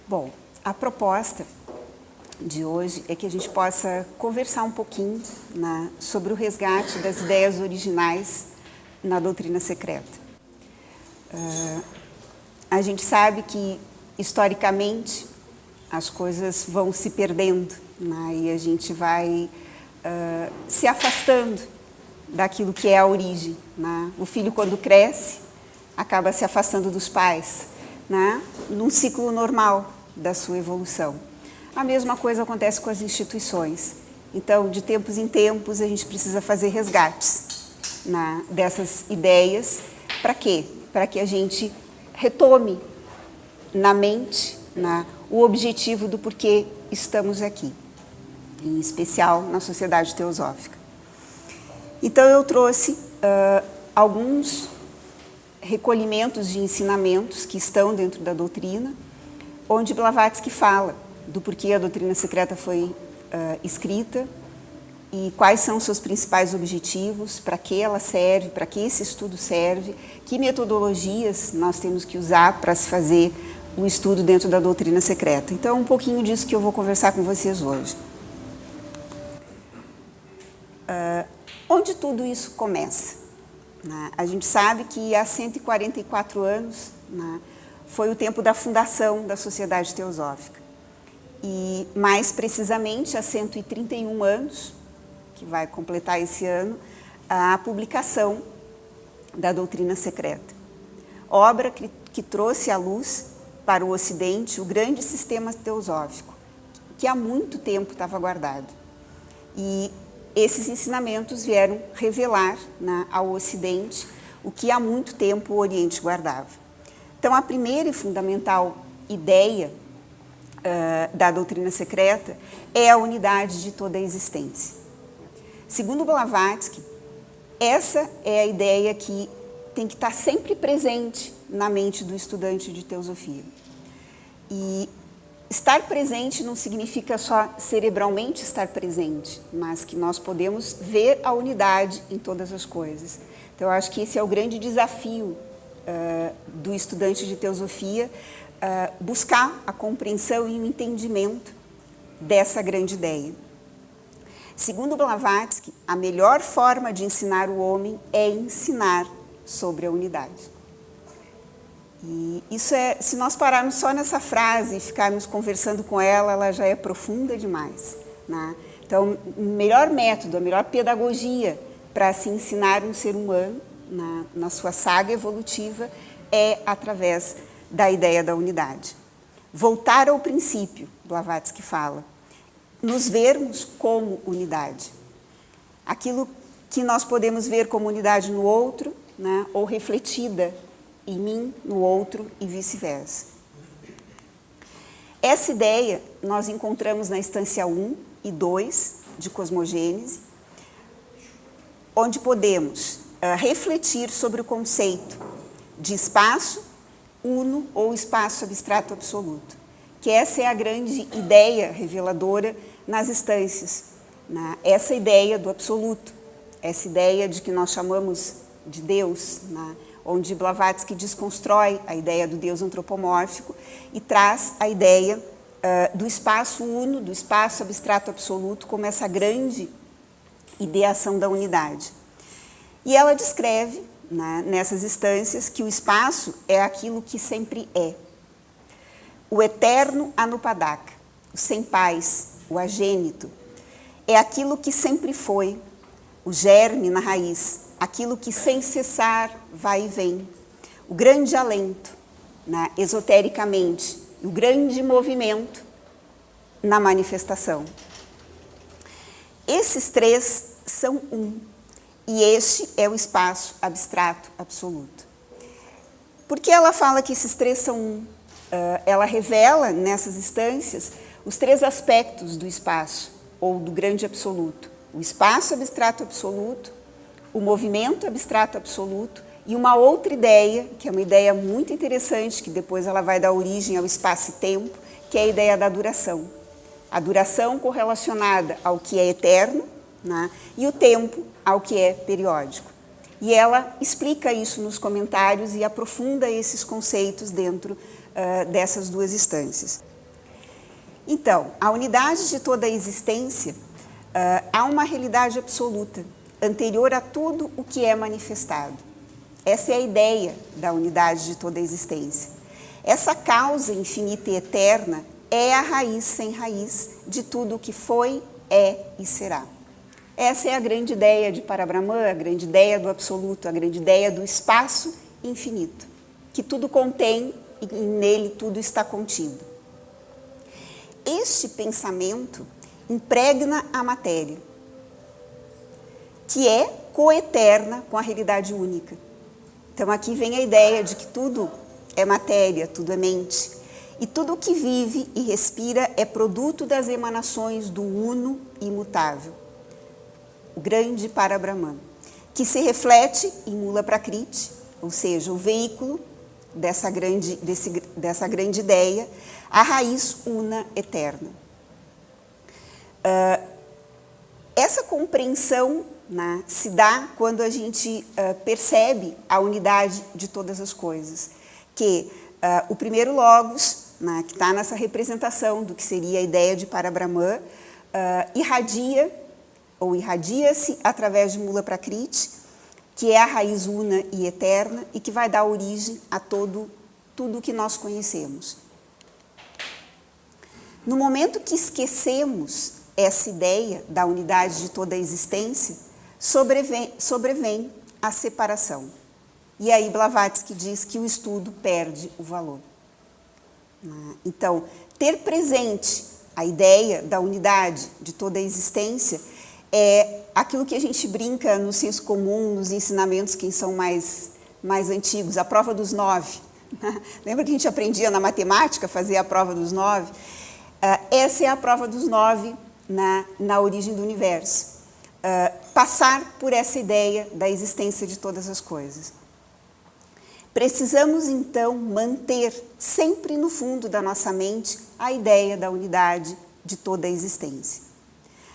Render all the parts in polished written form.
Bom, a proposta de hoje é que a gente possa conversar um pouquinho sobre o resgate das ideias originais na doutrina secreta. A gente sabe que, historicamente, as coisas vão se perdendo, né? E a gente vai se afastando daquilo que é a origem, né? O filho, quando cresce, acaba se afastando dos pais, né? Num ciclo normal da sua evolução. A mesma coisa acontece com as instituições. Então, de tempos em tempos, a gente precisa fazer resgates, né, dessas ideias. Para quê? Para que a gente retome na mente, né, o objetivo do porquê estamos aqui, em especial na Sociedade Teosófica. Então, eu trouxe alguns recolhimentos de ensinamentos que estão dentro da doutrina, onde Blavatsky fala do porquê a doutrina secreta foi escrita e quais são os seus principais objetivos, para que ela serve, para que esse estudo serve, que metodologias nós temos que usar para se fazer o estudo dentro da doutrina secreta. Então, um pouquinho disso que eu vou conversar com vocês hoje. Onde tudo isso começa? Né? A gente sabe que há 144 anos, né, foi o tempo da fundação da Sociedade Teosófica. E, mais precisamente, há 131 anos, que vai completar esse ano, a publicação da doutrina secreta. Obra que trouxe à luz para o Ocidente o grande sistema teosófico, que há muito tempo estava guardado. E esses ensinamentos vieram revelar, né, ao Ocidente o que há muito tempo o Oriente guardava. Então, a primeira e fundamental ideia da doutrina secreta é a unidade de toda a existência. Segundo Blavatsky, essa é a ideia que tem que estar sempre presente na mente do estudante de teosofia. E estar presente não significa só cerebralmente estar presente, mas que nós podemos ver a unidade em todas as coisas. Então, eu acho que esse é o grande desafio do estudante de teosofia, buscar a compreensão e o entendimento dessa grande ideia. Segundo Blavatsky, a melhor forma de ensinar o homem é ensinar sobre a unidade. E isso se nós pararmos só nessa frase e ficarmos conversando com ela, ela já é profunda demais, né? Então, o melhor método, a melhor pedagogia para se ensinar um ser humano na sua saga evolutiva é através da ideia da unidade. Voltar ao princípio, Blavatsky fala, nos vermos como unidade. Aquilo que nós podemos ver como unidade no outro, né, ou refletida em mim, no outro e vice-versa. Essa ideia nós encontramos na instância 1 e 2 de Cosmogênese, onde podemos refletir sobre o conceito de espaço uno ou espaço abstrato absoluto, que essa é a grande ideia reveladora nas instâncias, né? Essa ideia do absoluto, essa ideia de que nós chamamos de Deus, né? Onde Blavatsky desconstrói a ideia do Deus antropomórfico e traz a ideia do espaço uno, do espaço abstrato absoluto, como essa grande ideação da unidade. E ela descreve, né, nessas instâncias, que o espaço é aquilo que sempre é. O eterno Anupadaka, o sem pais, o agênito, é aquilo que sempre foi, o germe na raiz, aquilo que sem cessar vai e vem, o grande alento, né, esotericamente, o grande movimento na manifestação. Esses três são um, e este é o espaço abstrato absoluto. Por que ela fala que esses três são um? Ela revela nessas instâncias os três aspectos do espaço, ou do grande absoluto. O espaço abstrato absoluto, o movimento abstrato absoluto e uma outra ideia, que é uma ideia muito interessante, que depois ela vai dar origem ao espaço e tempo, que é a ideia da duração. A duração correlacionada ao que é eterno, né, e o tempo ao que é periódico. E ela explica isso nos comentários e aprofunda esses conceitos dentro dessas duas instâncias. Então, a unidade de toda a existência há uma realidade absoluta, anterior a tudo o que é manifestado. Essa é a ideia da unidade de toda a existência. Essa causa infinita e eterna é a raiz sem raiz de tudo o que foi, é e será. Essa é a grande ideia de Parabrahman, a grande ideia do absoluto, a grande ideia do espaço infinito, que tudo contém e nele tudo está contido. Este pensamento impregna a matéria, que é coeterna com a realidade única. Então aqui vem a ideia de que tudo é matéria, tudo é mente. E tudo o que vive e respira é produto das emanações do uno imutável, o grande Parabrahman, que se reflete em Mula Prakriti, ou seja, o veículo dessa grande ideia, a raiz una eterna. Essa compreensão, né, se dá quando a gente percebe a unidade de todas as coisas, que o primeiro logos, né, que está nessa representação do que seria a ideia de Parabrahman, irradia-se através de Mula Prakriti, que é a raiz una e eterna e que vai dar origem a tudo o que nós conhecemos. No momento que esquecemos essa ideia da unidade de toda a existência, sobrevém a separação. E aí Blavatsky diz que o estudo perde o valor. Então, ter presente a ideia da unidade de toda a existência é aquilo que a gente brinca no senso comum, nos ensinamentos que são mais antigos, a prova dos 9. Lembra que a gente aprendia na matemática, fazer a prova dos 9? Essa é a prova dos 9 na origem do universo. Passar por essa ideia da existência de todas as coisas. Precisamos, então, manter sempre no fundo da nossa mente a ideia da unidade de toda a existência.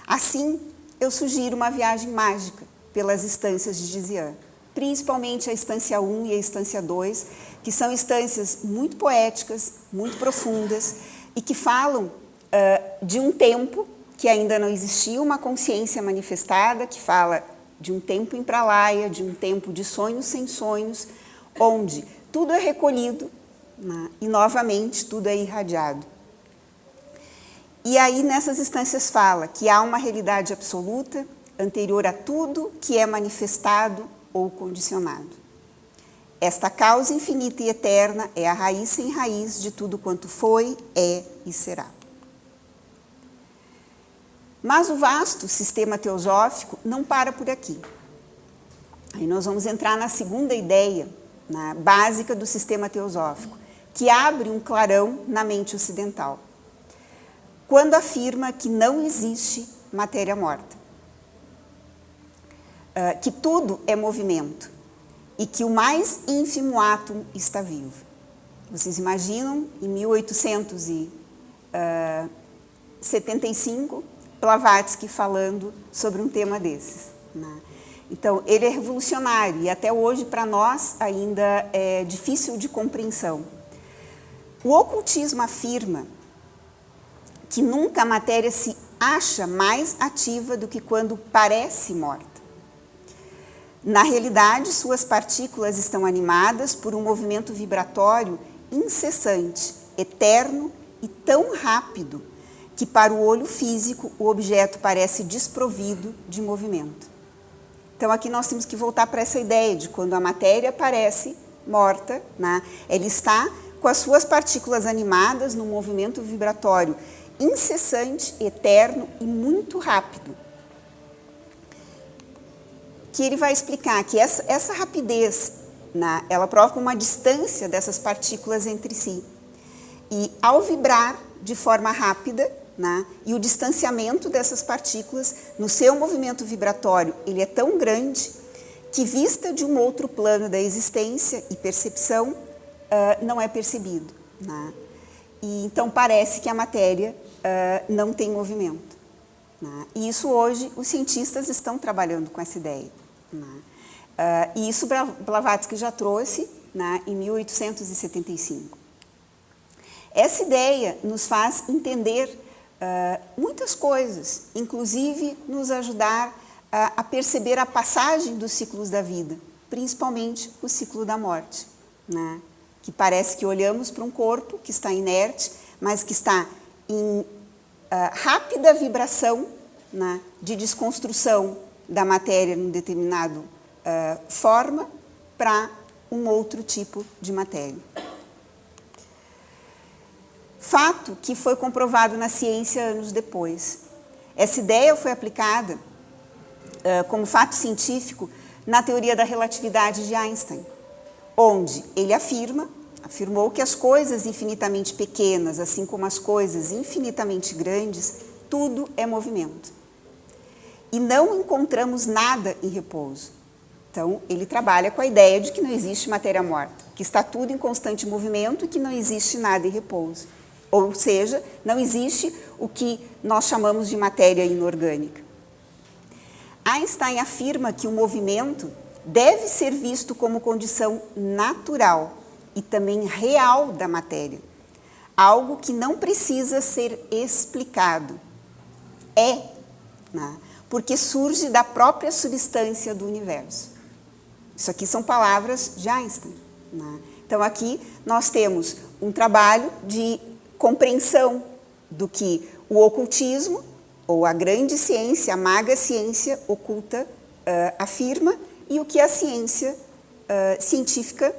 Assim, eu sugiro uma viagem mágica pelas instâncias de Dzian, principalmente a instância 1 e a instância 2, que são instâncias muito poéticas, muito profundas, e que falam de um tempo que ainda não existia uma consciência manifestada, que fala de um tempo em Pralaya, de um tempo de sonhos sem sonhos, onde tudo é recolhido, né, e novamente tudo é irradiado. E aí nessas instâncias fala que há uma realidade absoluta, anterior a tudo que é manifestado ou condicionado. Esta causa infinita e eterna é a raiz sem raiz de tudo quanto foi, é e será. Mas o vasto sistema teosófico não para por aqui. Aí nós vamos entrar na segunda ideia, básica do sistema teosófico, que abre um clarão na mente ocidental, quando afirma que não existe matéria morta, que tudo é movimento e que o mais ínfimo átomo está vivo. Vocês imaginam, em 1875, Blavatsky falando sobre um tema desses, né? Então, ele é revolucionário e até hoje, para nós, ainda é difícil de compreensão. O ocultismo afirma que nunca a matéria se acha mais ativa do que quando parece morta. Na realidade, suas partículas estão animadas por um movimento vibratório incessante, eterno e tão rápido que para o olho físico o objeto parece desprovido de movimento. Então aqui nós temos que voltar para essa ideia de quando a matéria parece morta, né, ela está com as suas partículas animadas num movimento vibratório incessante, eterno e muito rápido. Que ele vai explicar que essa rapidez, né, ela provoca uma distância dessas partículas entre si. E ao vibrar de forma rápida, né, e o distanciamento dessas partículas no seu movimento vibratório, ele é tão grande que vista de um outro plano da existência e percepção, não é percebido, né? E então parece que a matéria não tem movimento, né? E isso hoje os cientistas estão trabalhando com essa ideia, né? E isso Blavatsky já trouxe, né, em 1875. Essa ideia nos faz entender muitas coisas, inclusive nos ajudar a perceber a passagem dos ciclos da vida, principalmente o ciclo da morte, né? Que parece que olhamos para um corpo que está inerte, mas que está em rápida vibração, né, de desconstrução da matéria em determinada forma para um outro tipo de matéria. Fato que foi comprovado na ciência anos depois. Essa ideia foi aplicada como fato científico na teoria da relatividade de Einstein, onde ele afirmou que as coisas infinitamente pequenas, assim como as coisas infinitamente grandes, tudo é movimento. E não encontramos nada em repouso. Então, ele trabalha com a ideia de que não existe matéria morta, que está tudo em constante movimento e que não existe nada em repouso. Ou seja, não existe o que nós chamamos de matéria inorgânica. Einstein afirma que o movimento deve ser visto como condição natural e também real da matéria, algo que não precisa ser explicado. Né? Porque surge da própria substância do universo. Isso aqui são palavras de Einstein. Né? Então, aqui nós temos um trabalho de compreensão do que o ocultismo, ou a grande ciência, a maga ciência oculta, afirma, e o que a ciência científica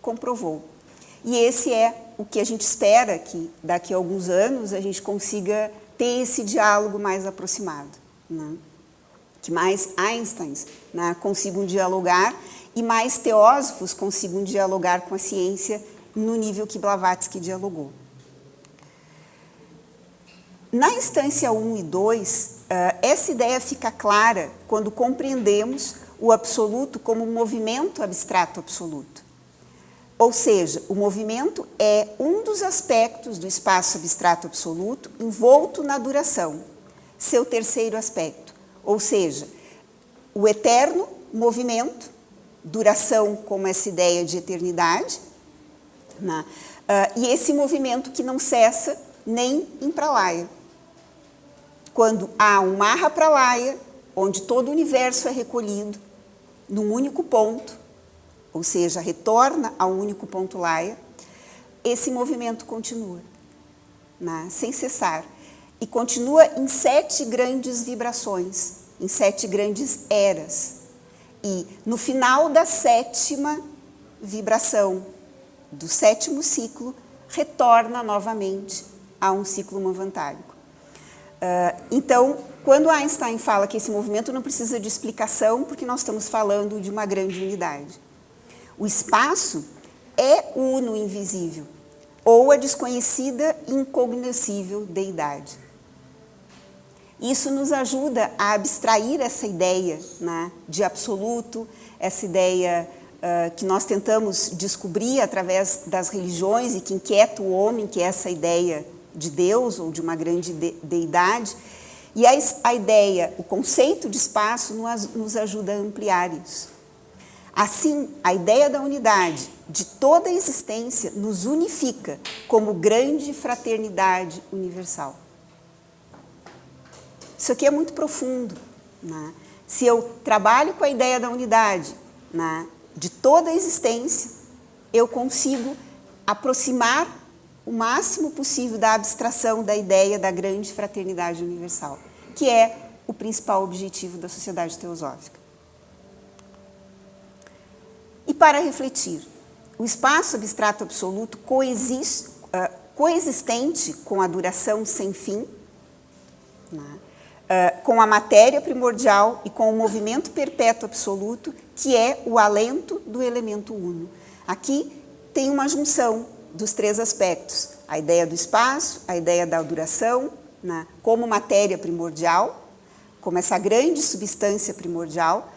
comprovou. E esse é o que a gente espera que daqui a alguns anos a gente consiga ter esse diálogo mais aproximado, né? Que mais Einsteins, né, consigam dialogar e mais teósofos consigam dialogar com a ciência no nível que Blavatsky dialogou. Na instância 1 e 2, essa ideia fica clara quando compreendemos o absoluto como um movimento abstrato absoluto. Ou seja, o movimento é um dos aspectos do espaço abstrato absoluto envolto na duração, seu terceiro aspecto. Ou seja, o eterno movimento, duração como essa ideia de eternidade, né? E esse movimento que não cessa nem em pralaya. Quando há um Mahapralaya, onde todo o universo é recolhido num único ponto, ou seja, retorna ao único ponto laya, esse movimento continua, né, sem cessar. E continua em 7 grandes vibrações, em 7 grandes eras. E no final da 7ª vibração, do 7º ciclo, retorna novamente a um ciclo manvantárico. Então, quando Einstein fala que esse movimento não precisa de explicação, porque nós estamos falando de uma grande unidade. O espaço é o uno invisível, ou a desconhecida e incognoscível deidade. Isso nos ajuda a abstrair essa ideia, né, de absoluto, essa ideia que nós tentamos descobrir através das religiões e que inquieta o homem, que é essa ideia de Deus ou de uma grande deidade. E a ideia, o conceito de espaço nos ajuda a ampliar isso. Assim, a ideia da unidade de toda a existência nos unifica como grande fraternidade universal. Isso aqui é muito profundo, né? Se eu trabalho com a ideia da unidade, né, de toda a existência, eu consigo aproximar o máximo possível da abstração da ideia da grande fraternidade universal, que é o principal objetivo da sociedade teosófica. E para refletir, o espaço abstrato absoluto coexistente com a duração sem fim, né, com a matéria primordial e com o movimento perpétuo absoluto, que é o alento do elemento uno. Aqui tem uma junção dos 3 aspectos, a ideia do espaço, a ideia da duração, né, como matéria primordial, como essa grande substância primordial,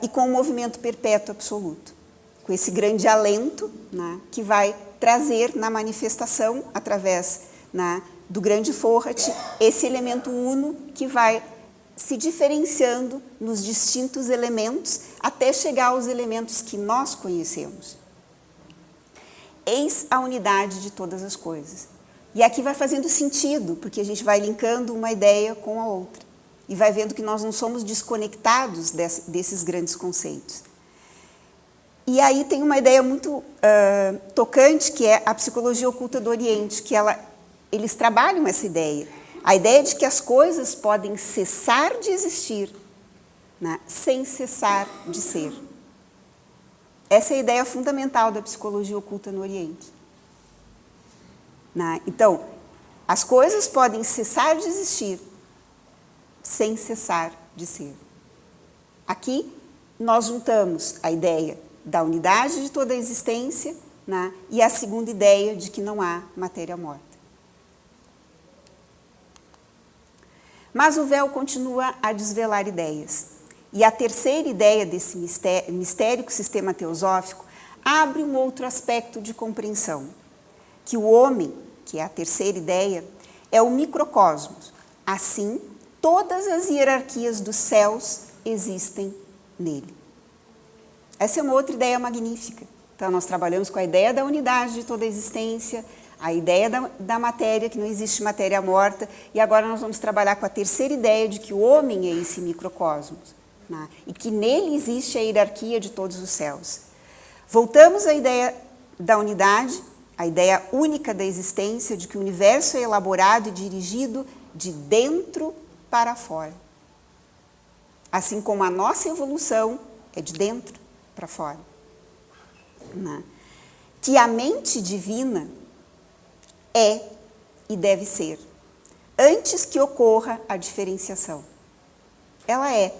e com o movimento perpétuo absoluto, com esse grande alento, né, que vai trazer na manifestação, através, né, do grande Forrat, esse elemento uno que vai se diferenciando nos distintos elementos até chegar aos elementos que nós conhecemos. Eis a unidade de todas as coisas. E aqui vai fazendo sentido, porque a gente vai linkando uma ideia com a outra. E vai vendo que nós não somos desconectados desses grandes conceitos. E aí tem uma ideia muito tocante, que é a psicologia oculta do Oriente, que eles trabalham essa ideia. A ideia de que as coisas podem cessar de existir, né, sem cessar de ser. Essa é a ideia fundamental da psicologia oculta no Oriente. Né? Então, as coisas podem cessar de existir sem cessar de ser. Aqui, nós juntamos a ideia da unidade de toda a existência, né, e a segunda ideia de que não há matéria morta. Mas o véu continua a desvelar ideias. E a terceira ideia desse mistérico sistema teosófico abre um outro aspecto de compreensão, que o homem, que é a terceira ideia, é o microcosmos. Assim, todas as hierarquias dos céus existem nele. Essa é uma outra ideia magnífica. Então, nós trabalhamos com a ideia da unidade de toda a existência, a ideia da matéria, que não existe matéria morta, e agora nós vamos trabalhar com a terceira ideia de que o homem é esse microcosmos, né? E que nele existe a hierarquia de todos os céus. Voltamos à ideia da unidade, a ideia única da existência, de que o universo é elaborado e dirigido de dentro para fora. Assim como a nossa evolução é de dentro para fora. Né? Que a mente divina é e deve ser, antes que ocorra a diferenciação. Ela é.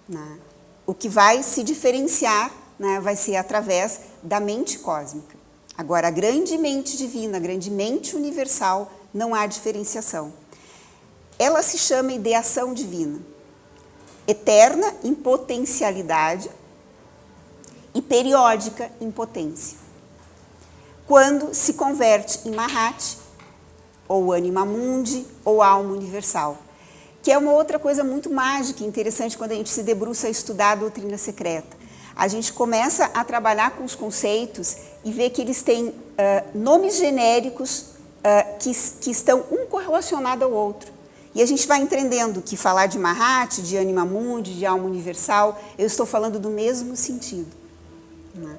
Né? O que vai se diferenciar, né, vai ser através da mente cósmica. Agora, a grande mente divina, a grande mente universal, não há diferenciação. Ela se chama ideação divina, eterna em potencialidade e periódica em potência. Quando se converte em Mahat, ou Anima Mundi, ou Alma Universal, que é uma outra coisa muito mágica e interessante quando a gente se debruça a estudar a doutrina secreta. A gente começa a trabalhar com os conceitos e vê que eles têm nomes genéricos que estão um correlacionado ao outro. E a gente vai entendendo que falar de Mahat, de Anima Mundi, de Alma Universal, eu estou falando do mesmo sentido. Né?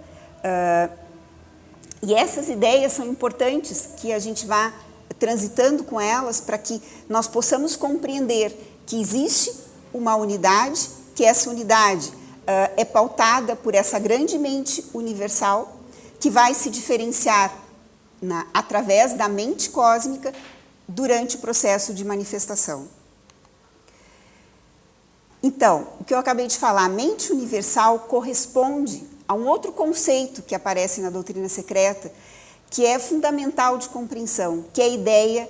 E essas ideias são importantes que a gente vá transitando com elas para que nós possamos compreender que existe uma unidade, que essa unidade é pautada por essa grande mente universal, que vai se diferenciar através da mente cósmica durante o processo de manifestação. Então, o que eu acabei de falar, a mente universal corresponde a um outro conceito que aparece na doutrina secreta, que é fundamental de compreensão, que é a ideia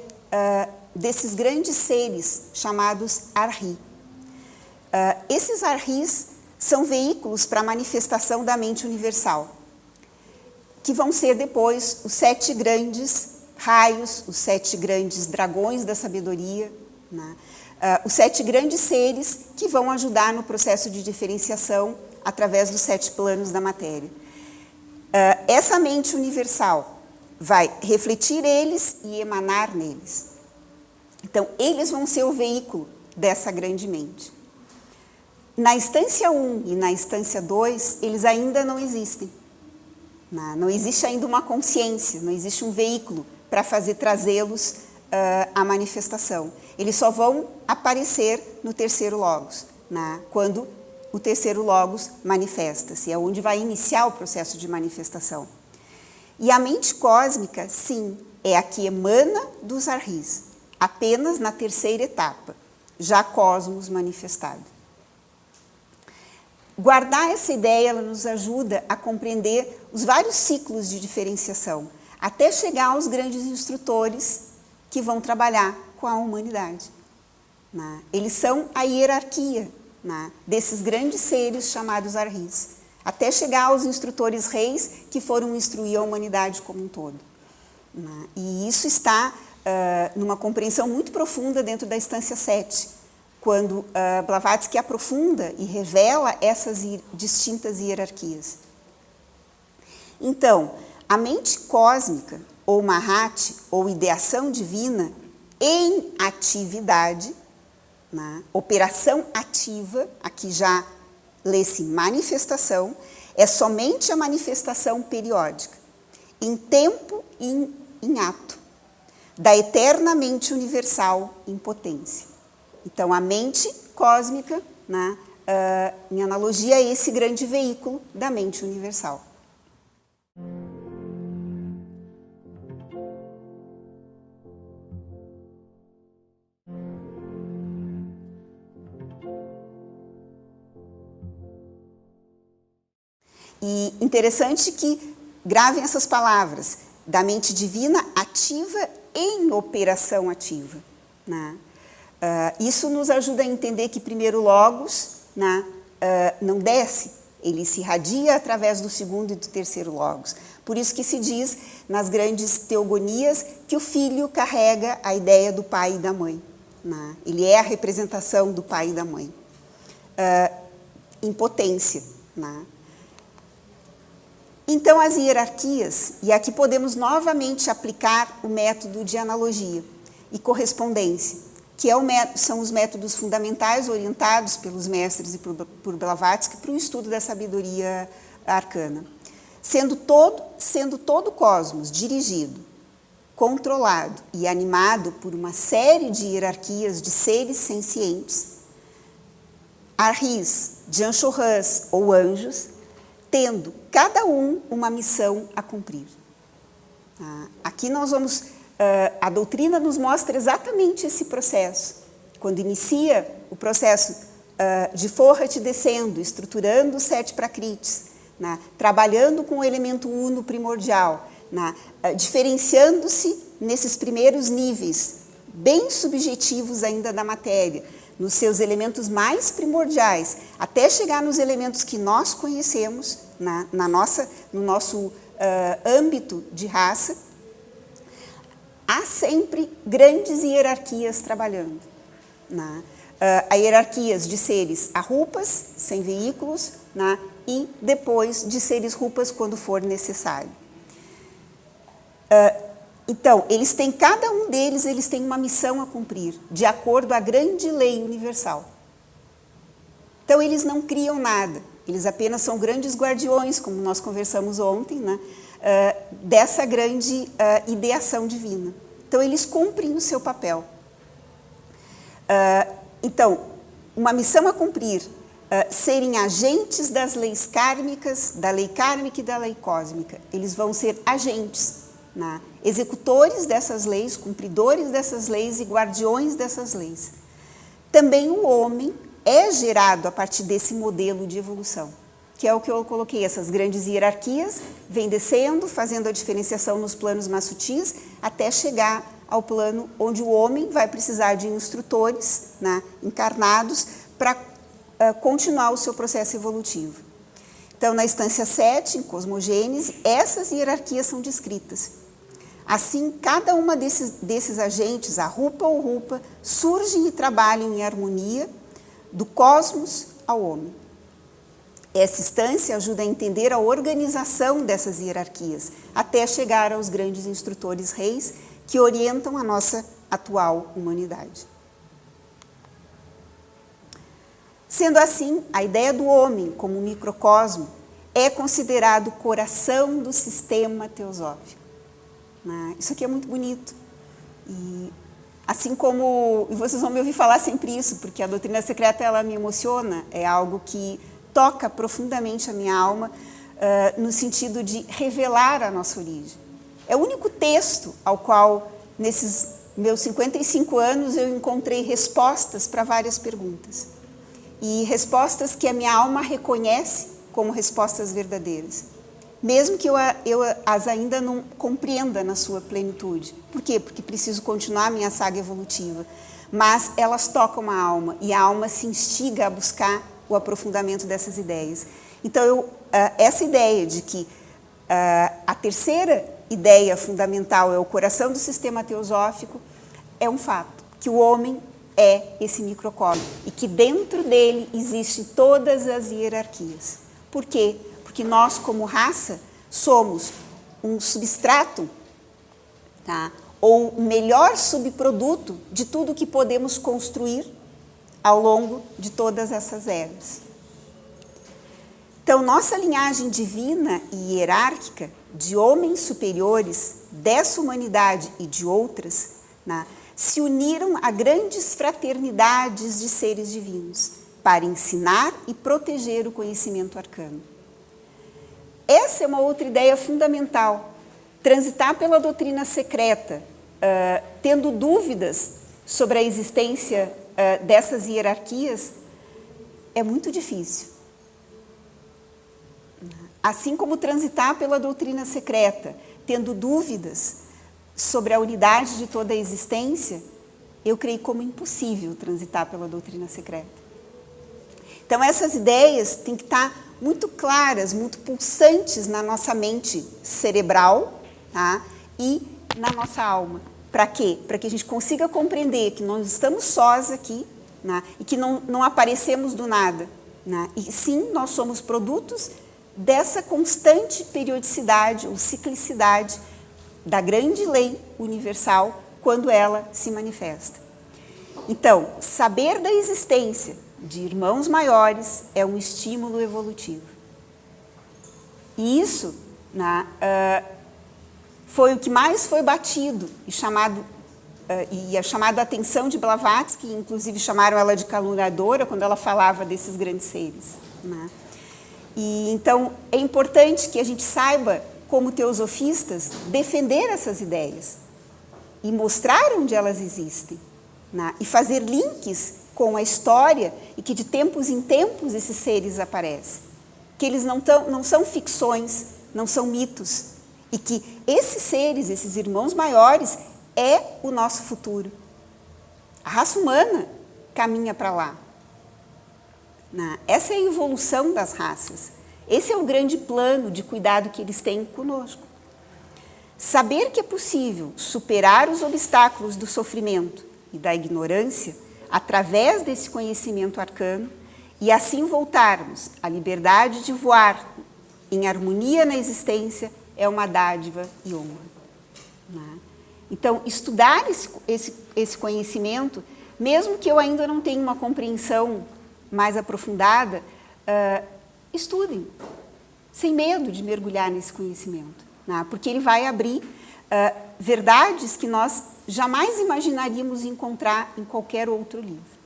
desses grandes seres chamados Arhi. Esses Arhis são veículos para a manifestação da mente universal, que vão ser depois os 7 grandes raios, os 7 grandes dragões da sabedoria, né? Os 7 grandes seres que vão ajudar no processo de diferenciação através dos 7 planos da matéria. Essa mente universal vai refletir eles e emanar neles. Então, eles vão ser o veículo dessa grande mente. Na instância 1 e na instância 2, eles ainda não existem. Não existe ainda uma consciência, não existe um veículo para fazer trazê-los à manifestação. Eles só vão aparecer no terceiro logos, quando o terceiro logos manifesta-se, é onde vai iniciar o processo de manifestação. E a mente cósmica, sim, é a que emana dos Arhis, apenas na terceira etapa, já cosmos manifestado. Guardar essa ideia, ela nos ajuda a compreender os vários ciclos de diferenciação, até chegar aos grandes instrutores que vão trabalhar com a humanidade. Eles são a hierarquia desses grandes seres chamados Arhis, até chegar aos instrutores reis que foram instruir a humanidade como um todo. E isso está numa compreensão muito profunda dentro da instância 7, quando Blavatsky aprofunda e revela essas distintas hierarquias. Então, a mente cósmica, ou Mahati, ou ideação divina, em atividade, né? Operação ativa, aqui já lê-se manifestação, é somente a manifestação periódica, em tempo e em ato, da eterna mente universal em potência. Então, a mente cósmica, né, em analogia a esse grande veículo da mente universal. E interessante que gravem essas palavras, da mente divina ativa em operação ativa, né? Isso nos ajuda a entender que primeiro Logos, né, não desce, ele se irradia através do segundo e do terceiro Logos. Por isso que se diz nas grandes teogonias que o filho carrega a ideia do pai e da mãe, né? Ele é a representação do pai e da mãe, em potência, né? Então, as hierarquias, e aqui podemos novamente aplicar o método de analogia e correspondência, que são os métodos fundamentais orientados pelos mestres e por Blavatsky para o estudo da sabedoria arcana. Sendo todo o cosmos dirigido, controlado e animado por uma série de hierarquias de seres sencientes, arhis, janchohas ou anjos, tendo cada um uma missão a cumprir. Aqui nós vamos, a doutrina nos mostra exatamente esse processo. Quando inicia o processo de Fohat descendo, estruturando os 7 prakritis, né, trabalhando com o elemento uno primordial, né, diferenciando-se nesses primeiros níveis, bem subjetivos ainda da matéria, nos seus elementos mais primordiais, até chegar nos elementos que nós conhecemos, no nosso âmbito de raça, há sempre grandes hierarquias trabalhando, né? Há hierarquias de seres arrupas, sem veículos, né? E depois de seres rupas quando for necessário. Então, cada um deles tem uma missão a cumprir, de acordo à grande lei universal. Então, eles não criam nada, eles apenas são grandes guardiões, como nós conversamos ontem, né, dessa grande ideação divina. Então, eles cumprem o seu papel. Então, uma missão a cumprir, serem agentes das leis kármicas, da lei kármica e da lei cósmica. Eles vão ser agentes, né? Executores dessas leis, cumpridores dessas leis e guardiões dessas leis. Também o homem é gerado a partir desse modelo de evolução, que é o que eu coloquei, essas grandes hierarquias, vêm descendo, fazendo a diferenciação nos planos mais sutis, até chegar ao plano onde o homem vai precisar de instrutores, né, encarnados, para continuar o seu processo evolutivo. Então, na instância 7, em cosmogênese, essas hierarquias são descritas. Assim, cada uma desses agentes, a rupa ou rupa, surgem e trabalham em harmonia do cosmos ao homem. Essa instância ajuda a entender a organização dessas hierarquias, até chegar aos grandes instrutores reis que orientam a nossa atual humanidade. Sendo assim, a ideia do homem como microcosmo é considerado o coração do sistema teosófico. Isso aqui é muito bonito. E assim como, e vocês vão me ouvir falar sempre isso, porque a doutrina secreta ela me emociona, é algo que toca profundamente a minha alma, no sentido de revelar a nossa origem. É o único texto ao qual, nesses meus 55 anos, eu encontrei respostas para várias perguntas. E respostas que a minha alma reconhece como respostas verdadeiras. Mesmo que eu as ainda não compreenda na sua plenitude. Por quê? Porque preciso continuar a minha saga evolutiva. Mas elas tocam a alma, e a alma se instiga a buscar o aprofundamento dessas ideias. Então, essa ideia de que a terceira ideia fundamental é o coração do sistema teosófico é um fato, que o homem é esse microcosmo, e que dentro dele existem todas as hierarquias. Por quê? Porque nós, como raça, somos um substrato tá? Ou melhor subproduto de tudo que podemos construir ao longo de todas essas eras. Então, nossa linhagem divina e hierárquica de homens superiores dessa humanidade e de outras, né, se uniram a grandes fraternidades de seres divinos para ensinar e proteger o conhecimento arcano. Essa é uma outra ideia fundamental. Transitar pela doutrina secreta, tendo dúvidas sobre a existência dessas hierarquias, é muito difícil. Assim como transitar pela doutrina secreta, tendo dúvidas sobre a unidade de toda a existência, eu creio como impossível transitar pela doutrina secreta. Então, essas ideias têm que estar muito claras, muito pulsantes na nossa mente cerebral, tá? E na nossa alma. Para quê? Para que a gente consiga compreender que nós estamos sós aqui, né? E que não aparecemos do nada, né? E sim, nós somos produtos dessa constante periodicidade ou ciclicidade da grande lei universal quando ela se manifesta. Então, saber da existência de irmãos maiores é um estímulo evolutivo. E isso, né, foi o que mais foi batido e chamado a chamada atenção de Blavatsky, inclusive chamaram ela de caluniadora quando ela falava desses grandes seres, né? E então é importante que a gente saiba, como teosofistas, defender essas ideias e mostrar onde elas existem, né? E fazer links com a história e que de tempos em tempos esses seres aparecem, que eles não são ficções, não são mitos, e que esses seres, esses irmãos maiores, é o nosso futuro. A raça humana caminha para lá. Essa é a evolução das raças. Esse é o grande plano de cuidado que eles têm conosco. Saber que é possível superar os obstáculos do sofrimento e da ignorância através desse conhecimento arcano e assim voltarmos à liberdade de voar em harmonia na existência é uma dádiva e honra. Então, estudar esse conhecimento, mesmo que eu ainda não tenha uma compreensão mais aprofundada, estudem, sem medo de mergulhar nesse conhecimento, né? Porque ele vai abrir verdades que nós jamais imaginaríamos encontrar em qualquer outro livro.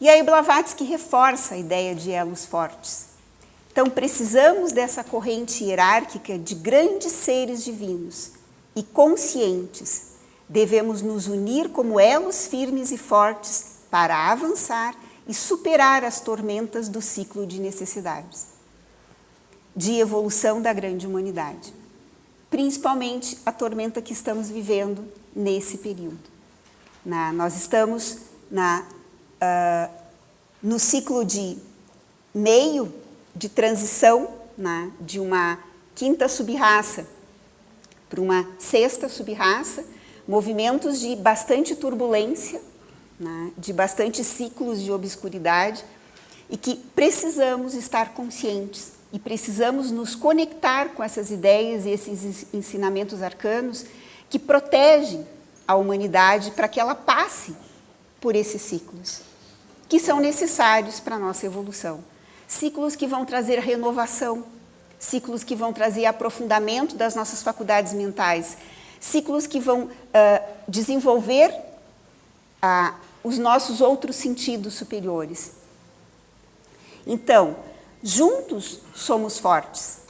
E aí Blavatsky reforça a ideia de elos fortes. Então, precisamos dessa corrente hierárquica de grandes seres divinos e conscientes. Devemos nos unir como elos firmes e fortes para avançar e superar as tormentas do ciclo de necessidades, de evolução da grande humanidade. Principalmente a tormenta que estamos vivendo nesse período. Nós estamos no ciclo de meio de transição, de uma quinta subraça para uma sexta subraça, movimentos de bastante turbulência, de bastante ciclos de obscuridade, e que precisamos estar conscientes e precisamos nos conectar com essas ideias e esses ensinamentos arcanos que protegem a humanidade para que ela passe por esses ciclos, que são necessários para a nossa evolução. Ciclos que vão trazer renovação, ciclos que vão trazer aprofundamento das nossas faculdades mentais, ciclos que vão desenvolver os nossos outros sentidos superiores. Então, juntos somos fortes,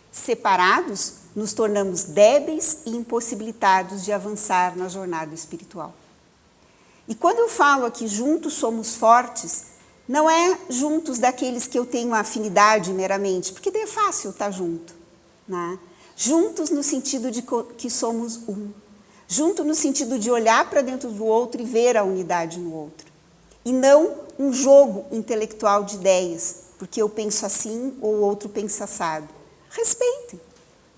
separados nos tornamos débeis e impossibilitados de avançar na jornada espiritual. E quando eu falo aqui juntos somos fortes, não é juntos daqueles que eu tenho afinidade meramente, porque daí é fácil estar junto, né? Juntos no sentido de que somos um. Junto no sentido de olhar para dentro do outro e ver a unidade no outro. E não um jogo intelectual de ideias, porque eu penso assim ou o outro pensa assado. Respeitem,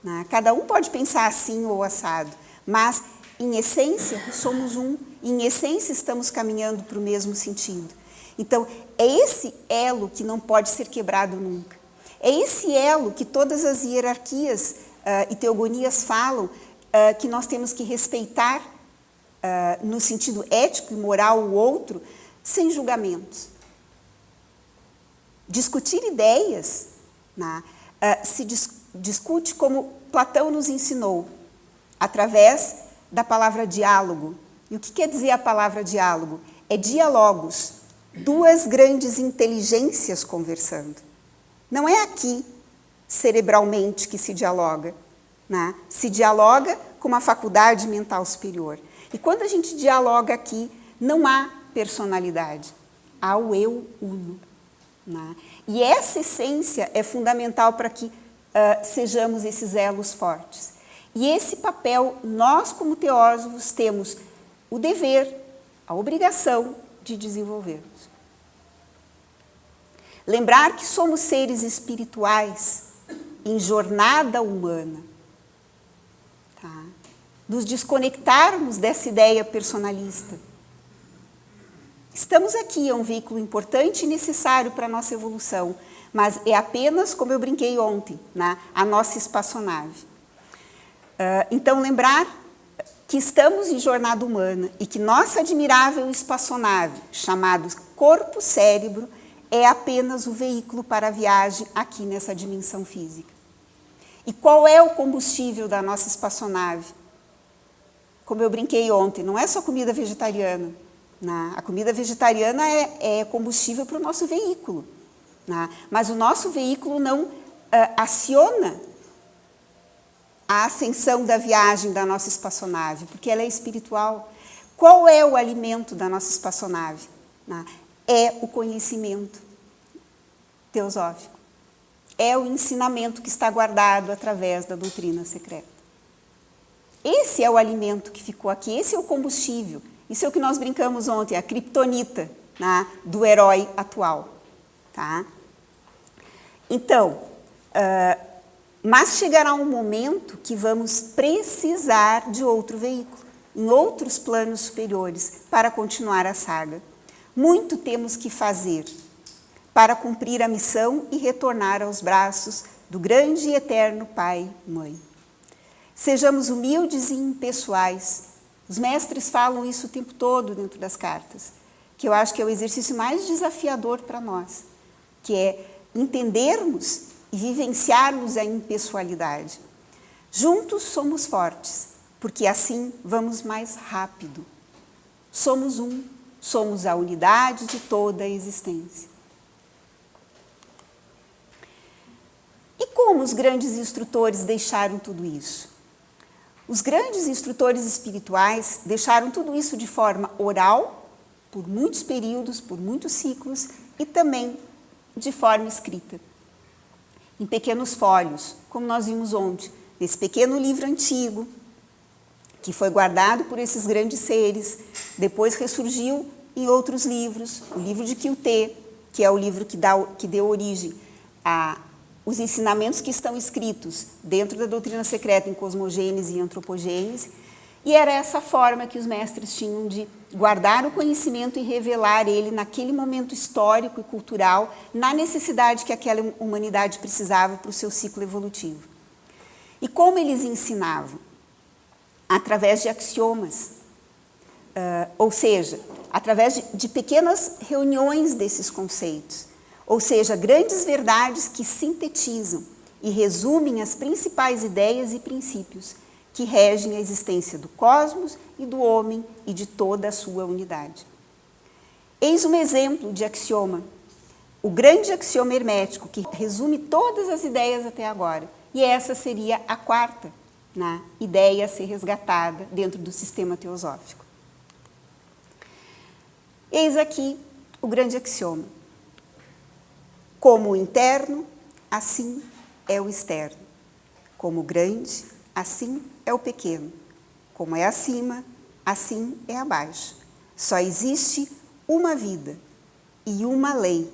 né? Cada um pode pensar assim ou assado, mas em essência somos um, em essência estamos caminhando para o mesmo sentido. Então, é esse elo que não pode ser quebrado nunca. É esse elo que todas as hierarquias e teogonias falam que nós temos que respeitar, no sentido ético e moral, o outro, sem julgamentos. Discutir ideias, né, se discute como Platão nos ensinou, através da palavra diálogo. E o que quer dizer a palavra diálogo? É diálogos, duas grandes inteligências conversando. Não é aqui, cerebralmente, que se dialoga, né? Se dialoga com uma faculdade mental superior. E quando a gente dialoga aqui, não há personalidade, há o eu uno. Né? E essa essência é fundamental para que sejamos esses elos fortes. E esse papel, nós como teósofos temos o dever, a obrigação de desenvolvermos. Lembrar que somos seres espirituais em jornada humana. Tá? Nos desconectarmos dessa ideia personalista. Estamos aqui, é um veículo importante e necessário para a nossa evolução, mas é apenas, como eu brinquei ontem, né, a nossa espaçonave. Então, lembrar que estamos em jornada humana e que nossa admirável espaçonave, chamada corpo-cérebro, é apenas o veículo para a viagem aqui nessa dimensão física. E qual é o combustível da nossa espaçonave? Como eu brinquei ontem, não é só comida vegetariana. Né? A comida vegetariana é combustível para o nosso veículo. Né? Mas o nosso veículo não aciona a ascensão da viagem da nossa espaçonave, porque ela é espiritual. Qual é o alimento da nossa espaçonave? Né? É o conhecimento teosófico. É o ensinamento que está guardado através da doutrina secreta. Esse é o alimento que ficou aqui, esse é o combustível. Isso é o que nós brincamos ontem, a criptonita, né, do herói atual. Tá? Então, mas chegará um momento que vamos precisar de outro veículo, em outros planos superiores, para continuar a saga. Muito temos que fazer para cumprir a missão e retornar aos braços do grande e eterno Pai, Mãe. Sejamos humildes e impessoais. Os mestres falam isso o tempo todo dentro das cartas, que eu acho que é o exercício mais desafiador para nós, que é entendermos e vivenciarmos a impessoalidade. Juntos somos fortes, porque assim vamos mais rápido. Somos um, somos a unidade de toda a existência. E como os grandes instrutores deixaram tudo isso? Os grandes instrutores espirituais deixaram tudo isso de forma oral, por muitos períodos, por muitos ciclos, e também de forma escrita, em pequenos fólios, como nós vimos ontem, nesse pequeno livro antigo, que foi guardado por esses grandes seres, depois ressurgiu em outros livros, o livro de Kyuté, que é o livro que deu origem os ensinamentos que estão escritos dentro da doutrina secreta em cosmogênese e antropogênese, e era essa forma que os mestres tinham de guardar o conhecimento e revelar ele naquele momento histórico e cultural, na necessidade que aquela humanidade precisava para o seu ciclo evolutivo. E como eles ensinavam? Através de axiomas, ou seja, através de pequenas reuniões desses conceitos. Ou seja, grandes verdades que sintetizam e resumem as principais ideias e princípios que regem a existência do cosmos e do homem e de toda a sua unidade. Eis um exemplo de axioma, o grande axioma hermético, que resume todas as ideias até agora. E essa seria a quarta, né, ideia a ser resgatada dentro do sistema teosófico. Eis aqui o grande axioma. Como o interno, assim é o externo. Como o grande, assim é o pequeno. Como é acima, assim é abaixo. Só existe uma vida e uma lei,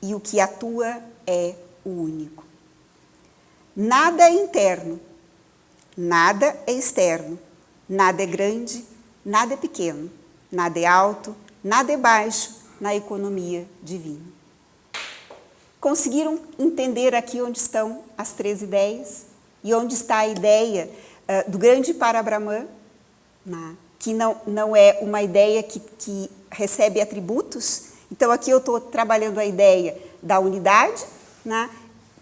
e o que atua é o único. Nada é interno, nada é externo, nada é grande, nada é pequeno, nada é alto, nada é baixo na economia divina. Conseguiram entender aqui onde estão as três ideias? e onde está a ideia do grande Parabrahman, né, que não é uma ideia que recebe atributos. Então, aqui eu estou trabalhando a ideia da unidade, né,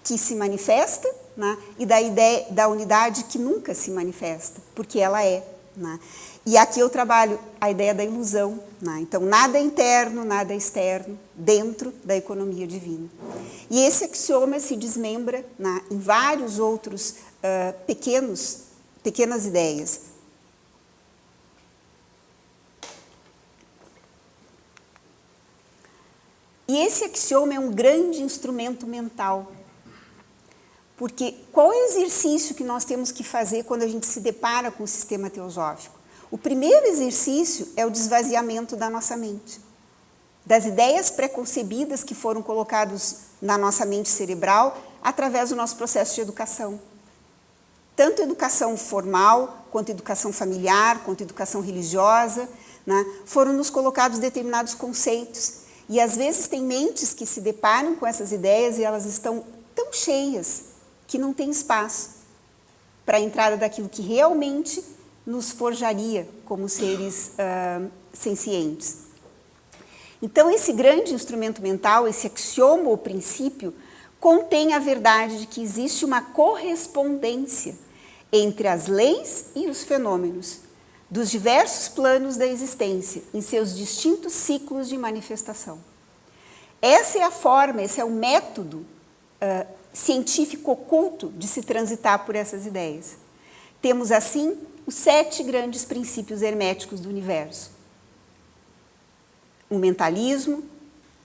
que se manifesta, né, e da ideia da unidade que nunca se manifesta, porque ela é. Né. E aqui eu trabalho a ideia da ilusão. Né. Então, nada é interno, nada é externo, dentro da economia divina. E esse axioma se desmembra, né, em vários outros pequenas ideias. E esse axioma é um grande instrumento mental. Porque qual é o exercício que nós temos que fazer quando a gente se depara com o sistema teosófico? O primeiro exercício é o desvaziamento da nossa mente, das ideias preconcebidas que foram colocadas na nossa mente cerebral através do nosso processo de educação. Tanto educação formal, quanto educação familiar, quanto educação religiosa, né, foram nos colocados determinados conceitos. E às vezes tem mentes que se deparam com essas ideias e elas estão tão cheias que não tem espaço para a entrada daquilo que realmente nos forjaria como seres sencientes. Então, esse grande instrumento mental, esse axioma ou princípio, contém a verdade de que existe uma correspondência entre as leis e os fenômenos dos diversos planos da existência em seus distintos ciclos de manifestação. Essa é a forma, esse é o método científico oculto de se transitar por essas ideias. Temos, assim, os 7 grandes princípios herméticos do universo. O mentalismo,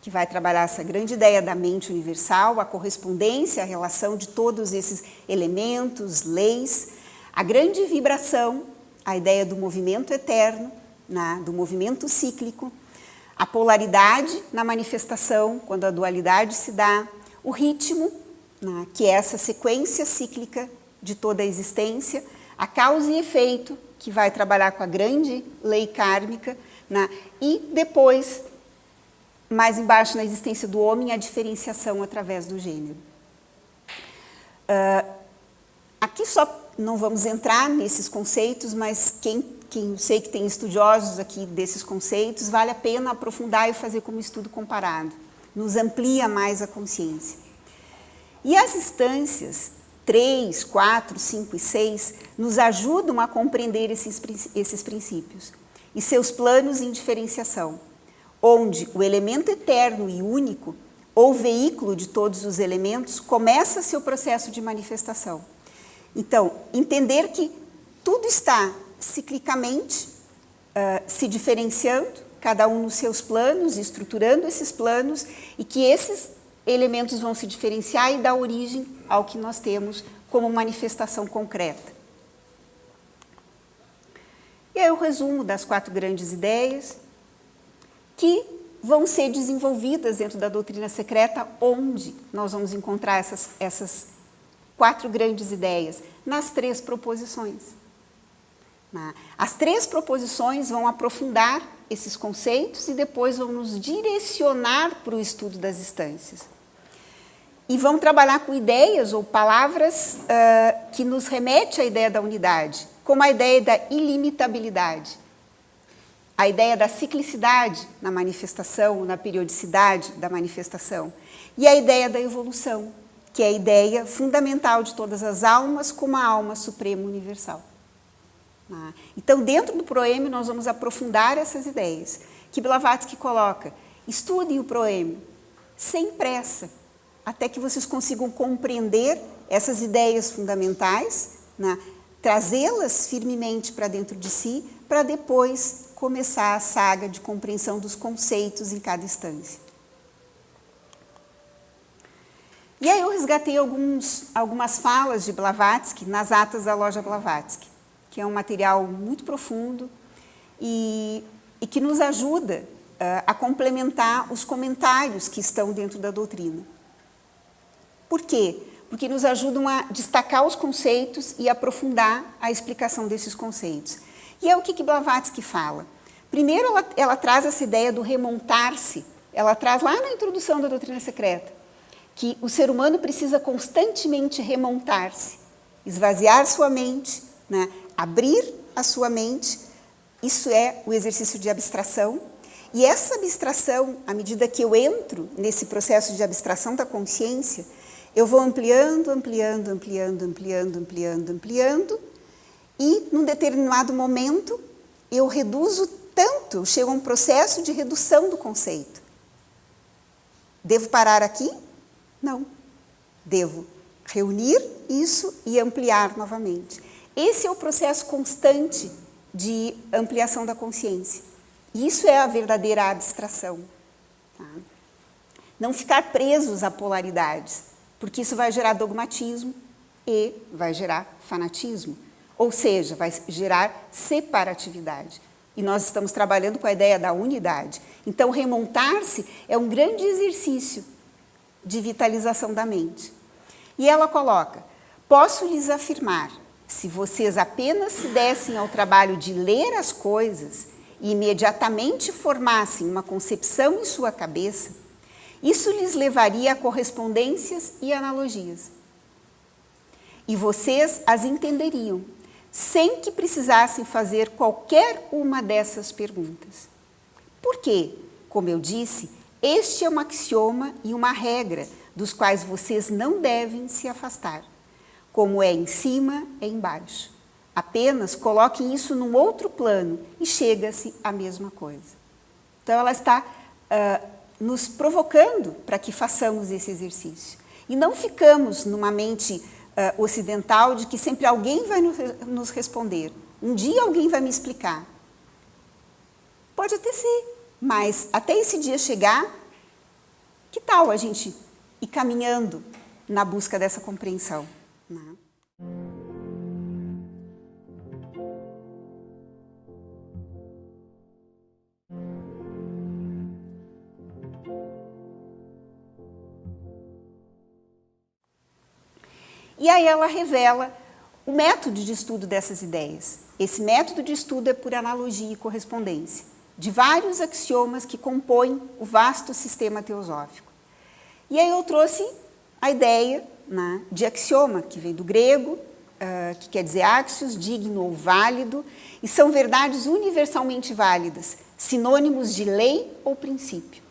que vai trabalhar essa grande ideia da mente universal, a correspondência, a relação de todos esses elementos, leis, a grande vibração, a ideia do movimento eterno, do movimento cíclico, a polaridade na manifestação, quando a dualidade se dá, o ritmo, que é essa sequência cíclica de toda a existência, a causa e efeito, que vai trabalhar com a grande lei kármica, e depois, mais embaixo na existência do homem, a diferenciação através do gênero. Aqui só não vamos entrar nesses conceitos, mas quem sei que tem estudiosos aqui desses conceitos, vale a pena aprofundar e fazer como estudo comparado. Nos amplia mais a consciência. E as instâncias 3, 4, 5 e 6 nos ajudam a compreender esses princípios e seus planos em diferenciação, onde o elemento eterno e único, ou veículo de todos os elementos, começa seu processo de manifestação. Então, entender que tudo está ciclicamente se diferenciando, cada um nos seus planos, estruturando esses planos, e que esses elementos vão se diferenciar e dar origem ao que nós temos como manifestação concreta. E aí o resumo das 4 grandes ideias que vão ser desenvolvidas dentro da doutrina secreta, onde nós vamos encontrar essas 4 grandes ideias, nas 3 proposições. As 3 proposições vão aprofundar esses conceitos e depois vão nos direcionar para o estudo das instâncias. E vão trabalhar com ideias ou palavras que nos remete à ideia da unidade, como a ideia da ilimitabilidade, a ideia da ciclicidade na manifestação, na periodicidade da manifestação, e a ideia da evolução, que é a ideia fundamental de todas as almas como a alma suprema universal. Então, dentro do proêmio, nós vamos aprofundar essas ideias, que Blavatsky coloca: estudem o proêmio, sem pressa, até que vocês consigam compreender essas ideias fundamentais, trazê-las firmemente para dentro de si, para depois começar a saga de compreensão dos conceitos em cada instância. E aí eu resgatei algumas falas de Blavatsky nas atas da Loja Blavatsky, que é um material muito profundo e que nos ajuda a complementar os comentários que estão dentro da doutrina. Por quê? Porque nos ajudam a destacar os conceitos e aprofundar a explicação desses conceitos. E é o que Blavatsky fala. Primeiro, ela traz essa ideia do remontar-se. Ela traz lá na introdução da doutrina secreta que o ser humano precisa constantemente remontar-se. esvaziar sua mente, né? Abrir a sua mente, isso é o exercício de abstração. E essa abstração, à medida que eu entro nesse processo de abstração da consciência, eu vou ampliando, ampliando, ampliando, ampliando, ampliando, ampliando, e num determinado momento eu reduzo tanto, chego a um processo de redução do conceito. Devo parar aqui? Não. Devo reunir isso e ampliar novamente. Esse é o processo constante de ampliação da consciência. Isso é a verdadeira abstração. Tá? Não ficar presos a polaridades, porque isso vai gerar dogmatismo e vai gerar fanatismo. Ou seja, vai gerar separatividade. E nós estamos trabalhando com a ideia da unidade. Então, remontar-se é um grande exercício de vitalização da mente. E ela coloca, posso lhes afirmar, se vocês apenas se dessem ao trabalho de ler as coisas e imediatamente formassem uma concepção em sua cabeça, isso lhes levaria a correspondências e analogias. E vocês as entenderiam, sem que precisassem fazer qualquer uma dessas perguntas. Por quê? Como eu disse, este é um axioma e uma regra dos quais vocês não devem se afastar. Como é em cima, é embaixo. Apenas coloquem isso num outro plano e chega-se à mesma coisa. Então, ela está nos provocando para que façamos esse exercício. E não ficamos numa mente ocidental de que sempre alguém vai nos responder. Um dia alguém vai me explicar. Pode até ser, mas até esse dia chegar, que tal a gente ir caminhando na busca dessa compreensão? Né? E aí ela revela o método de estudo dessas ideias. Esse método de estudo é por analogia e correspondência, de vários axiomas que compõem o vasto sistema teosófico. E aí eu trouxe a ideia, né, de axioma, que vem do grego, que quer dizer axios, digno ou válido, e são verdades universalmente válidas, sinônimos de lei ou princípio.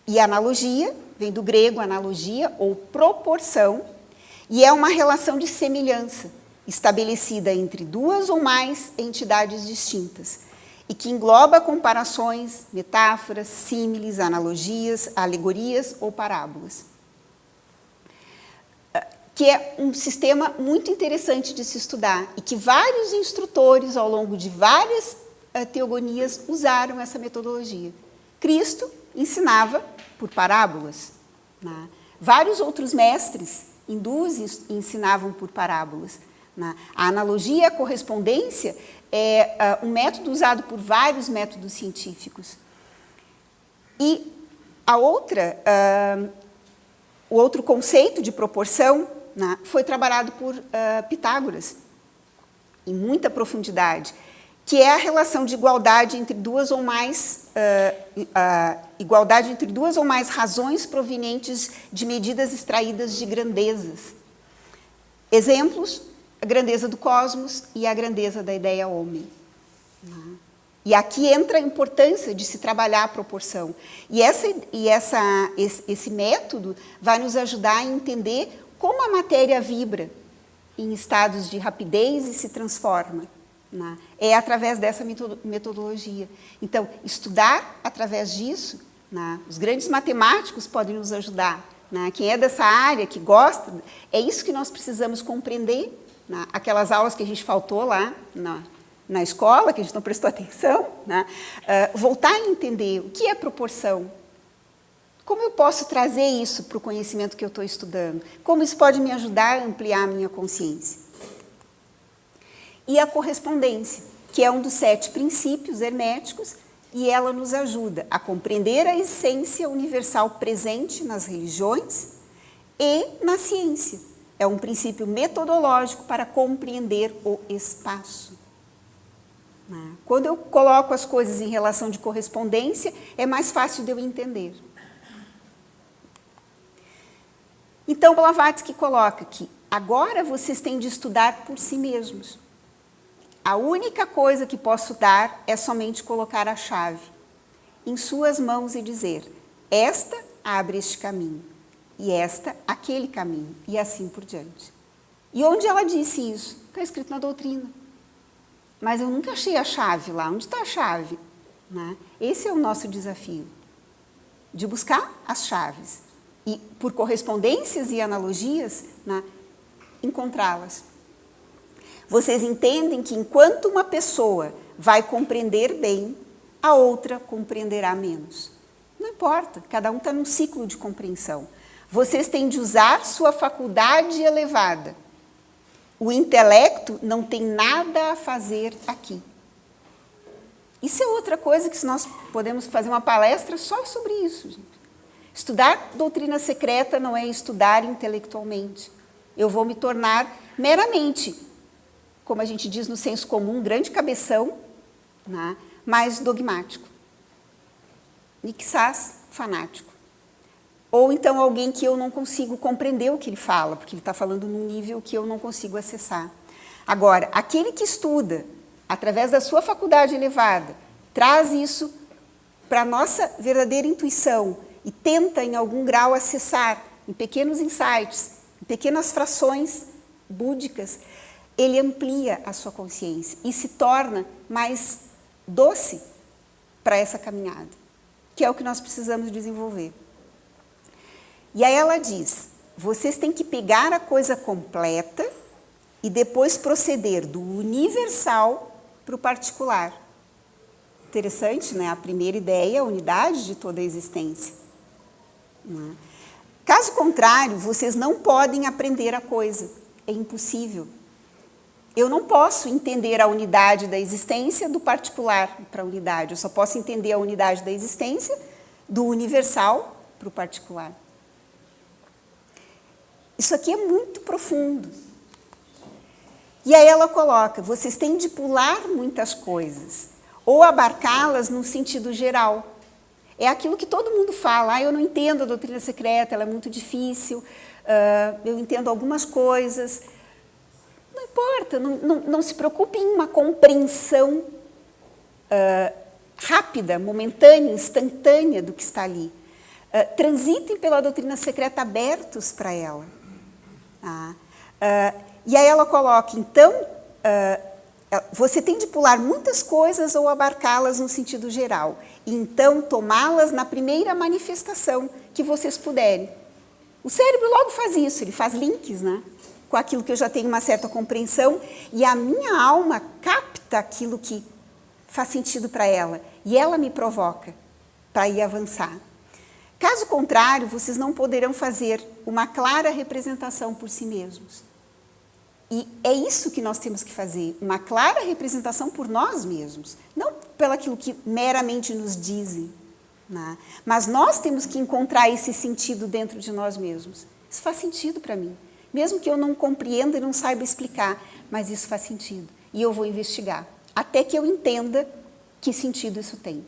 E a analogia vem do grego analogia ou proporção, e é uma relação de semelhança estabelecida entre duas ou mais entidades distintas e que engloba comparações, metáforas, símiles, analogias, alegorias ou parábolas. Que é um sistema muito interessante de se estudar e que vários instrutores ao longo de várias teogonias usaram essa metodologia. Cristo ensinava por parábolas, né? Vários outros mestres hindus ensinavam por parábolas. Né? A analogia e a correspondência é um método usado por vários métodos científicos. E o outro conceito de proporção, né, foi trabalhado por Pitágoras, em muita profundidade, que é a relação de igualdade entre duas ou mais razões provenientes de medidas extraídas de grandezas. Exemplos, a grandeza do cosmos e a grandeza da ideia homem. E aqui entra a importância de se trabalhar a proporção. E esse método vai nos ajudar a entender como a matéria vibra em estados de rapidez e se transforma. Né? É através dessa metodologia. Então, estudar através disso, né? Os grandes matemáticos podem nos ajudar. Né? Quem é dessa área, que gosta, é isso que nós precisamos compreender. Né? Aquelas aulas que a gente faltou lá na escola, que a gente não prestou atenção, né? Voltar a entender o que é proporção. Como eu posso trazer isso para o conhecimento que eu estou estudando? Como isso pode me ajudar a ampliar a minha consciência? E a correspondência, que é um dos 7 princípios herméticos, e ela nos ajuda a compreender a essência universal presente nas religiões e na ciência. É um princípio metodológico para compreender o espaço. Quando eu coloco as coisas em relação de correspondência, é mais fácil de eu entender. Então, Blavatsky coloca que Agora vocês têm de estudar por si mesmos. A única coisa que posso dar é somente colocar a chave em suas mãos e dizer: esta abre este caminho, e esta aquele caminho, e assim por diante. E onde ela disse isso? Está escrito na doutrina. Mas eu nunca achei a chave lá. Onde está a chave? Né? Esse é o nosso desafio, de buscar as chaves. E, por correspondências e analogias, né, encontrá-las. Vocês entendem que enquanto uma pessoa vai compreender bem, a outra compreenderá menos. Não importa, cada um está num ciclo de compreensão. Vocês têm de usar sua faculdade elevada. O intelecto não tem nada a fazer aqui. Isso é outra coisa que nós podemos fazer uma palestra só sobre isso, gente. Estudar doutrina secreta não é estudar intelectualmente. Eu vou me tornar meramente, como a gente diz no senso comum, grande cabeção, né, mais dogmático. E quizás fanático. Ou então alguém que eu não consigo compreender o que ele fala, porque ele está falando num nível que eu não consigo acessar. Agora, aquele que estuda, através da sua faculdade elevada, traz isso para a nossa verdadeira intuição e tenta, em algum grau, acessar, em pequenos insights, em pequenas frações búdicas, ele amplia a sua consciência e se torna mais doce para essa caminhada, que é o que nós precisamos desenvolver. E aí ela diz, vocês têm que pegar a coisa completa e depois proceder do universal para o particular. Interessante, né? A primeira ideia é a unidade de toda a existência. Caso contrário, vocês não podem aprender a coisa. É impossível. Eu não posso entender a unidade da existência do particular para a unidade. Eu só posso entender a unidade da existência do universal para o particular. Isso aqui é muito profundo. E aí ela coloca, vocês têm de pular muitas coisas, ou abarcá-las num sentido geral. É aquilo que todo mundo fala, eu não entendo a doutrina secreta, ela é muito difícil, eu entendo algumas coisas. Não importa, não se preocupe em uma compreensão rápida, momentânea, instantânea do que está ali. Transitem pela doutrina secreta abertos para ela. E aí ela coloca, então, você tem de pular muitas coisas ou abarcá-las no sentido geral, e então tomá-las na primeira manifestação que vocês puderem. O cérebro logo faz isso, ele faz links, né, com aquilo que eu já tenho uma certa compreensão, e a minha alma capta aquilo que faz sentido para ela, e ela me provoca para ir avançar. Caso contrário, vocês não poderão fazer uma clara representação por si mesmos. E é isso que nós temos que fazer, uma clara representação por nós mesmos, não pelo aquilo que meramente nos dizem, né? Mas nós temos que encontrar esse sentido dentro de nós mesmos. Isso faz sentido para mim, mesmo que eu não compreenda e não saiba explicar, mas isso faz sentido. E eu vou investigar, até que eu entenda que sentido isso tem.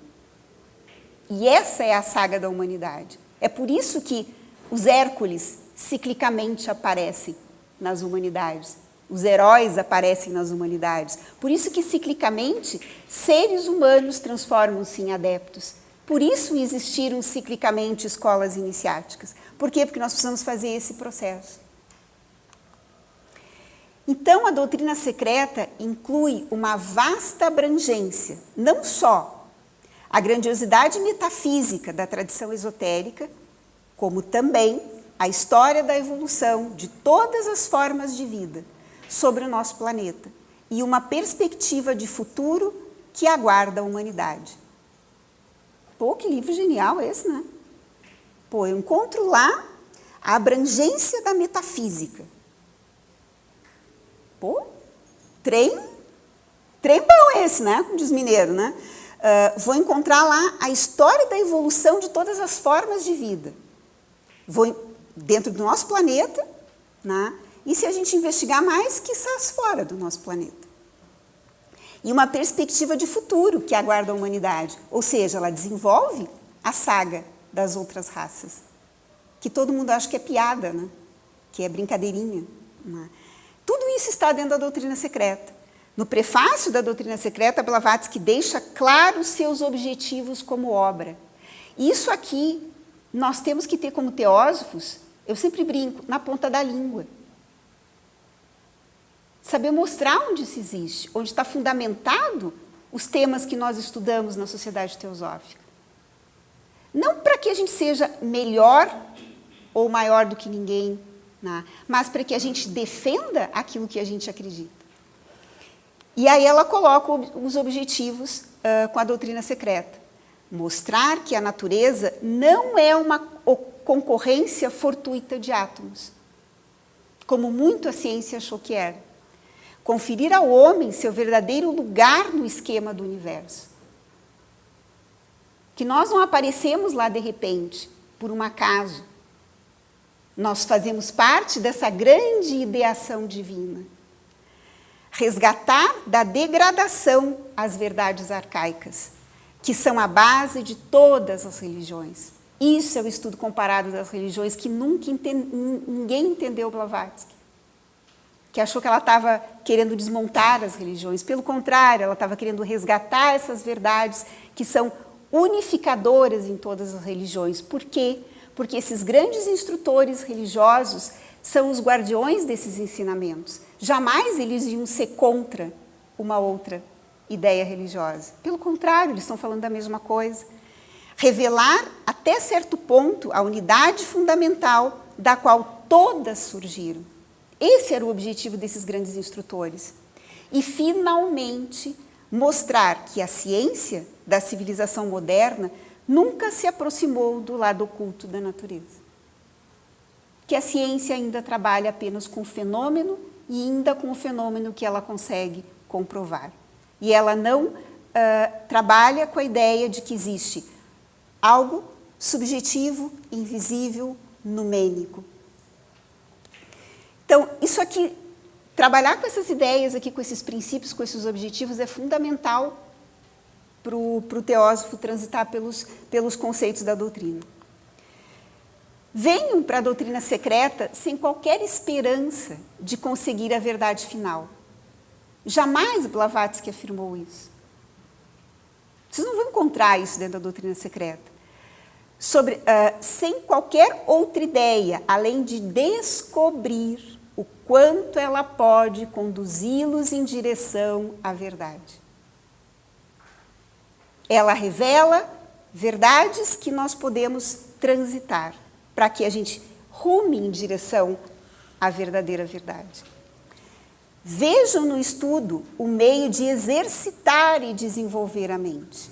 E essa é a saga da humanidade. É por isso que os Hércules ciclicamente aparecem nas humanidades. Os heróis aparecem nas humanidades. Por isso que ciclicamente seres humanos transformam-se em adeptos. Por isso existiram ciclicamente escolas iniciáticas. Por quê? Porque nós precisamos fazer esse processo. Então, a doutrina secreta inclui uma vasta abrangência, não só a grandiosidade metafísica da tradição esotérica, como também a história da evolução de todas as formas de vida sobre o nosso planeta e uma perspectiva de futuro que aguarda a humanidade. Pô, que livro genial esse, né? Pô, eu encontro lá a abrangência da metafísica. Pô, trem bom esse, né? Como diz mineiro, né? Vou encontrar lá a história da evolução de todas as formas de vida. Vou dentro do nosso planeta, né? E se a gente investigar mais, quizás fora do nosso planeta. E uma perspectiva de futuro que aguarda a humanidade. Ou seja, ela desenvolve a saga das outras raças. Que todo mundo acha que é piada, né? Que é brincadeirinha. né? Tudo isso está dentro da doutrina secreta. No prefácio da doutrina secreta, Blavatsky deixa claros seus objetivos como obra. Isso aqui nós temos que ter como teósofos, eu sempre brinco, na ponta da língua. Saber mostrar onde isso existe, onde está fundamentado os temas que nós estudamos na sociedade teosófica. Não para que a gente seja melhor ou maior do que ninguém, né? Mas para que a gente defenda aquilo que a gente acredita. E aí ela coloca os objetivos com a doutrina secreta. Mostrar que a natureza não é uma concorrência fortuita de átomos, como muito a ciência achou que era. Conferir ao homem seu verdadeiro lugar no esquema do universo. Que nós não aparecemos lá de repente, por um acaso. Nós fazemos parte dessa grande ideação divina. Resgatar da degradação as verdades arcaicas, que são a base de todas as religiões. Isso é o estudo comparado das religiões que ninguém entendeu Blavatsky. Que achou que ela estava querendo desmontar as religiões. Pelo contrário, ela estava querendo resgatar essas verdades que são unificadoras em todas as religiões. Por quê? Porque esses grandes instrutores religiosos são os guardiões desses ensinamentos. Jamais eles iam ser contra uma outra ideia religiosa. Pelo contrário, eles estão falando da mesma coisa. Revelar, até certo ponto, a unidade fundamental da qual todas surgiram. Esse era o objetivo desses grandes instrutores. E, finalmente, mostrar que a ciência da civilização moderna nunca se aproximou do lado oculto da natureza. Que a ciência ainda trabalha apenas com o fenômeno e ainda com o fenômeno que ela consegue comprovar. E ela não trabalha com a ideia de que existe algo subjetivo, invisível, numênico. Então, isso aqui, trabalhar com essas ideias aqui, com esses princípios, com esses objetivos, é fundamental para o teósofo transitar pelos conceitos da doutrina. Venham para a doutrina secreta sem qualquer esperança de conseguir a verdade final. Jamais Blavatsky afirmou isso. Vocês não vão encontrar isso dentro da doutrina secreta. Sem qualquer outra ideia, além de descobrir o quanto ela pode conduzi-los em direção à verdade. Ela revela verdades que nós podemos transitar, para que a gente rume em direção à verdadeira verdade. Vejam no estudo o meio de exercitar e desenvolver a mente.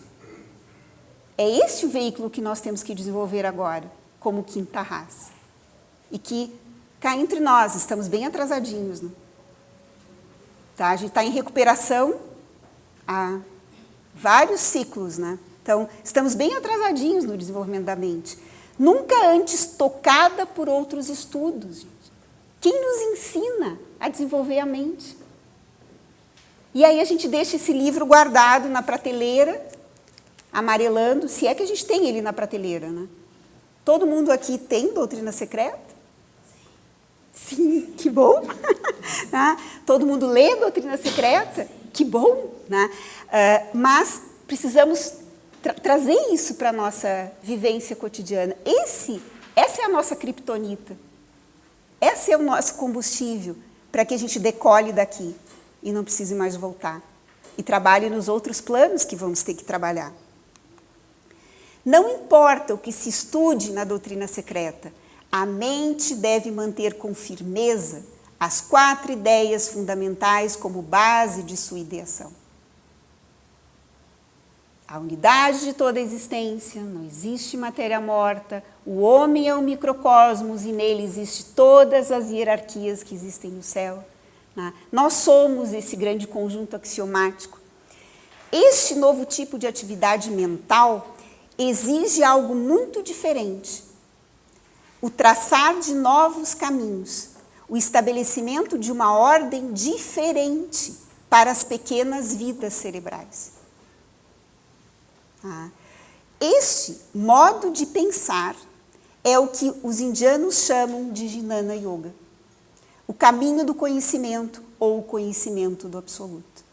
É esse o veículo que nós temos que desenvolver agora, como quinta raça. E que, cá entre nós, estamos bem atrasadinhos, né? Tá? A gente está em recuperação há vários ciclos, né? Então, estamos bem atrasadinhos no desenvolvimento da mente. Nunca antes tocada por outros estudos, gente. Quem nos ensina a desenvolver a mente? E aí a gente deixa esse livro guardado na prateleira, amarelando, se é que a gente tem ele na prateleira, né? Todo mundo aqui tem doutrina secreta? Sim, que bom! Né? Todo mundo lê doutrina secreta? Que bom! Né? Mas precisamos trazer isso para a nossa vivência cotidiana. Essa é a nossa criptonita. Esse é o nosso combustível para que a gente decole daqui e não precise mais voltar. E trabalhe nos outros planos que vamos ter que trabalhar. Não importa o que se estude na doutrina secreta, a mente deve manter com firmeza as 4 ideias fundamentais como base de sua ideação. A unidade de toda a existência, não existe matéria morta, o homem é um microcosmos e nele existem todas as hierarquias que existem no céu. Né? Nós somos esse grande conjunto axiomático. Este novo tipo de atividade mental exige algo muito diferente. O traçar de novos caminhos, o estabelecimento de uma ordem diferente para as pequenas vidas cerebrais. Este modo de pensar é o que os indianos chamam de Jnana Yoga. o caminho do conhecimento ou o conhecimento do absoluto.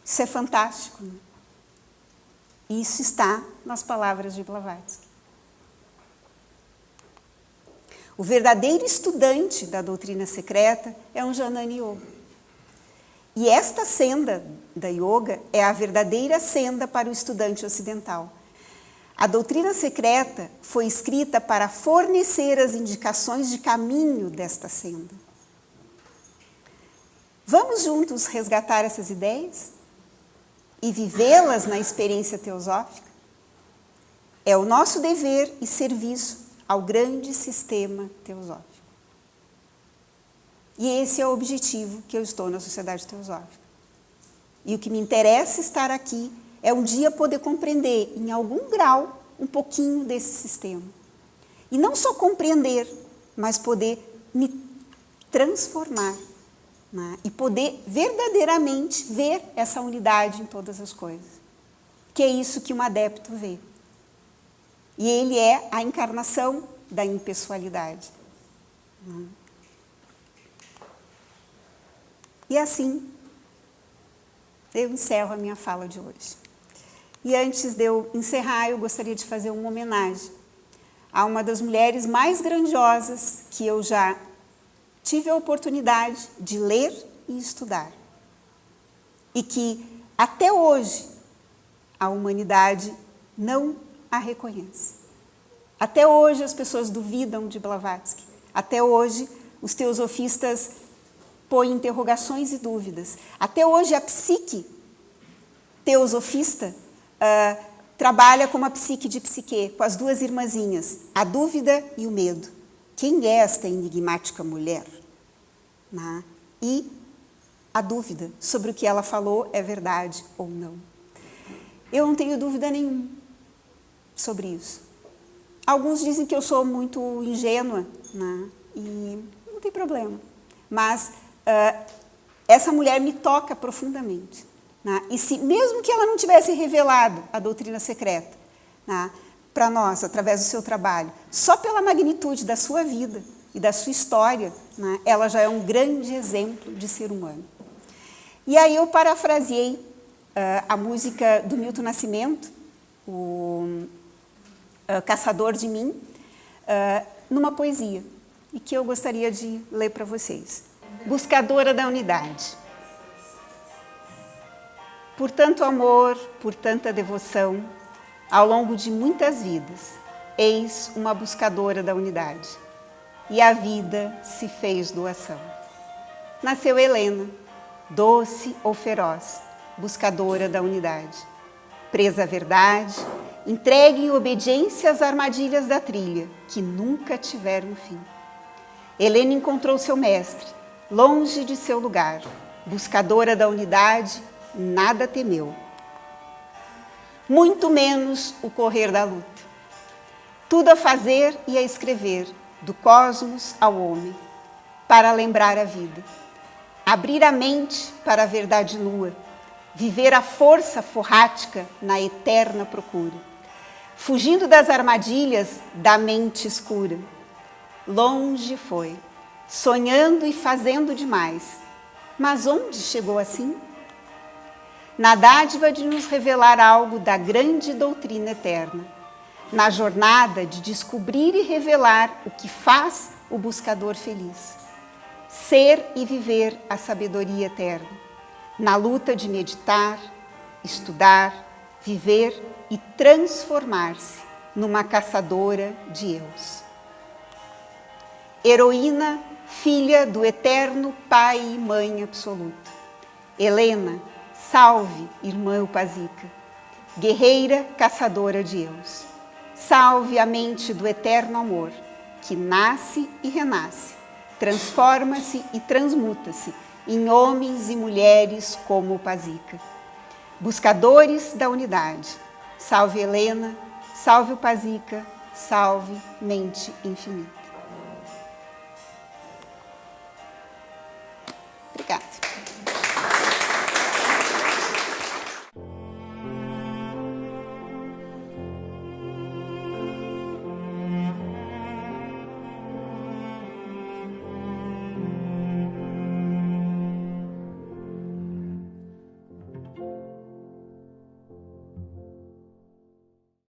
Isso é fantástico, né? Isso está nas palavras de Blavatsky. O verdadeiro estudante da doutrina secreta é um Jnana Yoga. E esta senda da yoga é a verdadeira senda para o estudante ocidental. A doutrina secreta foi escrita para fornecer as indicações de caminho desta senda. Vamos juntos resgatar essas ideias e vivê-las na experiência teosófica? É o nosso dever e serviço ao grande sistema teosófico. E esse é o objetivo que eu estou na Sociedade Teosófica. E o que me interessa estar aqui é um dia poder compreender, em algum grau, um pouquinho desse sistema. E não só compreender, mas poder me transformar, né? E poder verdadeiramente ver essa unidade em todas as coisas. Que é isso que um adepto vê. E ele é a encarnação da impessoalidade. E assim, eu encerro a minha fala de hoje. E antes de eu encerrar, eu gostaria de fazer uma homenagem a uma das mulheres mais grandiosas que eu já tive a oportunidade de ler e estudar. E que, até hoje, a humanidade não a reconhece. Até hoje as pessoas duvidam de Blavatsky. Até hoje os teosofistas põem interrogações e dúvidas. Até hoje a psique teosofista trabalha como a psique de Psique, com as duas irmãzinhas, a dúvida e o medo. Quem é esta enigmática mulher? Né? E a dúvida sobre o que ela falou é verdade ou não. Eu não tenho dúvida nenhuma sobre isso. Alguns dizem que eu sou muito ingênua, né? E não tem problema. Mas essa mulher me toca profundamente. Né? E se, mesmo que ela não tivesse revelado a doutrina secreta, né, para nós, através do seu trabalho, só pela magnitude da sua vida e da sua história, né, ela já é um grande exemplo de ser humano. E aí eu parafraseei a música do Milton Nascimento, o Caçador de Mim, numa poesia, e que eu gostaria de ler para vocês. Buscadora da unidade. Por tanto amor, por tanta devoção, ao longo de muitas vidas, eis uma buscadora da unidade. E a vida se fez doação. Nasceu Helena, doce ou feroz, buscadora da unidade. Presa à verdade, entregue em obediência às armadilhas da trilha, que nunca tiveram fim. Helena encontrou seu mestre, longe de seu lugar, buscadora da unidade, nada temeu. Muito menos o correr da luta. Tudo a fazer e a escrever, do cosmos ao homem, para lembrar a vida. Abrir a mente para a verdade nua, viver a força forrática na eterna procura, fugindo das armadilhas da mente escura. Longe foi, sonhando e fazendo demais. Mas onde chegou assim? Na dádiva de nos revelar algo da grande doutrina eterna, na jornada de descobrir e revelar o que faz o buscador feliz, ser e viver a sabedoria eterna, na luta de meditar, estudar, viver e transformar-se numa caçadora de eus. Heroína, filha do eterno Pai e Mãe absoluto. Helena, salve, irmã Upasika, guerreira caçadora de eus. Salve a mente do eterno amor, que nasce e renasce, transforma-se e transmuta-se em homens e mulheres como Upasika. Buscadores da unidade, salve Helena, salve Upasika, salve mente infinita. Obrigada.